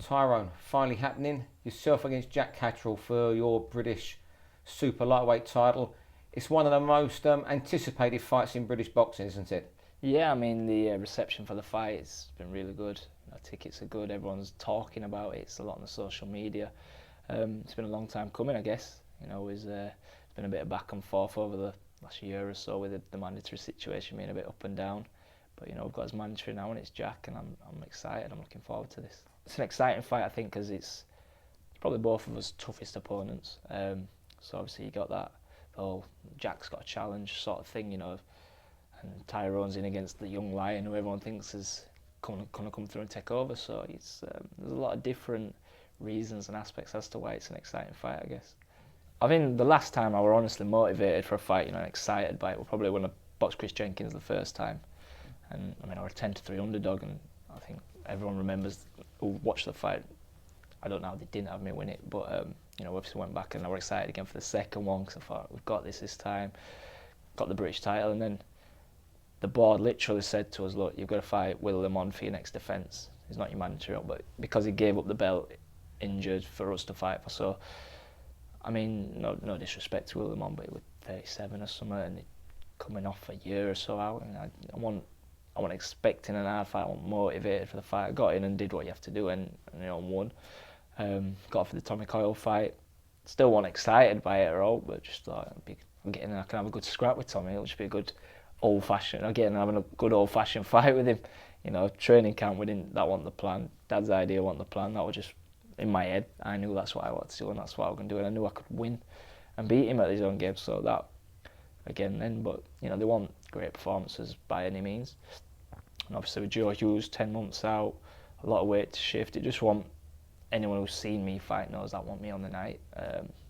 Tyrone, finally happening. Yourself against Jack Catterall for your British super lightweight title. It's one of the most anticipated fights in British boxing, isn't it? Yeah, I mean the reception for the fight has been really good. Tickets are good. Everyone's talking about it. It's a lot on the social media. It's been a long time coming, I guess. It's been a bit of back and forth over the last year or so with the mandatory situation being a bit up and down. But we've got his mandatory now, and it's Jack, and I'm excited. I'm looking forward to this. It's an exciting fight, I think, because it's probably both of us toughest opponents. So obviously you got that whole Jack's got a challenge sort of thing, and Tyrone's in against the young lion who everyone thinks is going to come through and take over. So it's there's a lot of different reasons and aspects as to why it's an exciting fight, I guess. I think the last time I were honestly motivated for a fight, and excited by it, was probably when I boxed Chris Jenkins the first time. And I mean, I was a 10-3 underdog, and I think everyone remembers who watched the fight. I don't know how they didn't have me win it, but obviously went back and I was excited again for the second one because I thought we've got this time, got the British title, and then the board literally said to us, look, you've got to fight Will Lemon for your next defence. He's not your mandatory, but because he gave up the belt injured for us to fight for. So, I mean, no disrespect to Will Lemon, but he was 37 or something, and coming off a year or so out, and I wasn't expecting an hard fight. I wasn't motivated for the fight. I got in and did what you have to do, and won. Got off for the Tommy Coyle fight. Still wasn't excited by it at all, but just thought I can have a good scrap with Tommy. It'll just be a good old-fashioned. Again, having a good old-fashioned fight with him. Training camp, that wasn't the plan. Dad's idea wasn't the plan. That was just in my head. I knew that's what I wanted to do, and that's what I was going to do. And I knew I could win and beat him at his own game. So that, again, then. But they weren't great performances by any means. And obviously with Joe Hughes, 10 months out, a lot of weight to shift. It just wasn't. Anyone who's seen me fight knows that wasn't me on the night.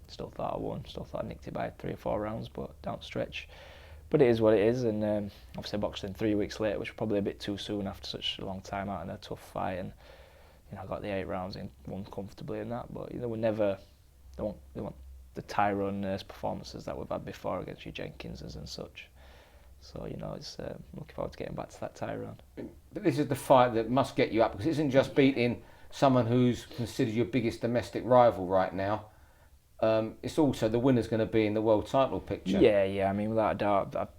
Still thought I won. Still thought I nicked it by 3 or 4 rounds, but down stretch. But it is what it is, and obviously I boxed in 3 weeks later, which was probably a bit too soon after such a long time out in a tough fight. And I got the 8 rounds in, won comfortably in that. But they weren't the Tyrone Nurse performances that we've had before against your Jenkinses and such. So it's looking forward to getting back to that Tyrone. But this is the fight that must get you up, because it isn't just beating someone who's considered your biggest domestic rival right now. It's also the winner's going to be in the world title picture. Yeah. I mean, without a doubt,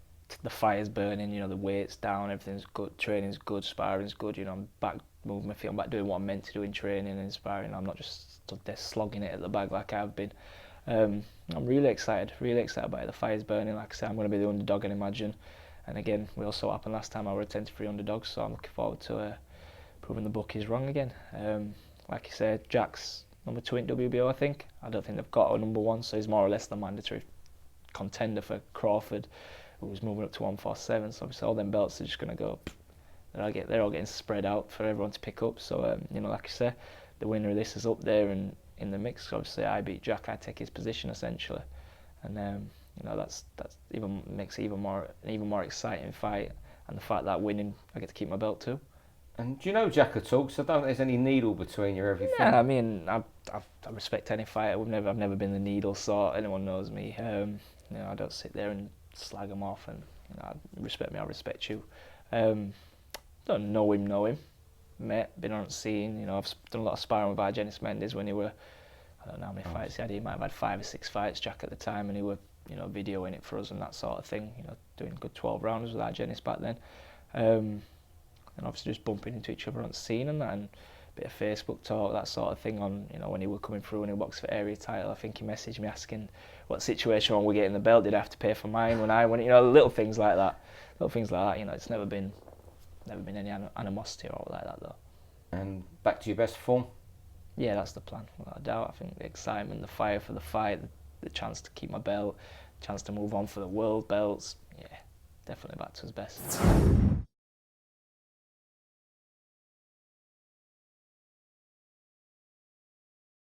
the fire's burning. The weight's down, everything's good, training's good, sparring's good. I'm back moving my feet. I'm back doing what I'm meant to do in training and sparring. I'm not just stood there slogging it at the bag like I've been. I'm really excited about it. The fire's burning. Like I said, I'm going to be the underdog, I imagine. And again, we also happened last time I were a 10-3 underdog, so I'm looking forward to proving the bookies wrong again. Like you said, Jack's number 2 in WBO, I think. I don't think they've got a number 1, so he's more or less the mandatory contender for Crawford, who's moving up to 147. So obviously all them belts are just going to go. They're all getting spread out for everyone to pick up. So like you say, the winner of this is up there and in the mix. Obviously, I beat Jack, I take his position essentially, and that's even makes it an even more exciting fight. And the fact that winning, I get to keep my belt too. And do you know Jack at all? Because I don't think there's any needle between you or everything. Yeah, I mean, I respect any fighter. I've never been the needle sort. Anyone knows me. I don't sit there and slag them off. And respect me, I respect you. Don't know him. Met, been on scene. I've done a lot of sparring with Jenkins Mendes when he were. I don't know how many fights he had. He might have had 5 or 6 fights, Jack, at the time, and he were videoing it for us and that sort of thing. Doing good 12 rounds with Jenkins back then. And obviously just bumping into each other on scene and that, and a bit of Facebook talk, that sort of thing on, when he were coming through and he boxed for area title. I think he messaged me asking what situation when we're getting the belt, did I have to pay for mine when I went, little things like that. It's never been any animosity or like that though. And back to your best form? Yeah, that's the plan, without a doubt. I think the excitement, the fire for the fight, the chance to keep my belt, chance to move on for the world belts, yeah, definitely back to his best.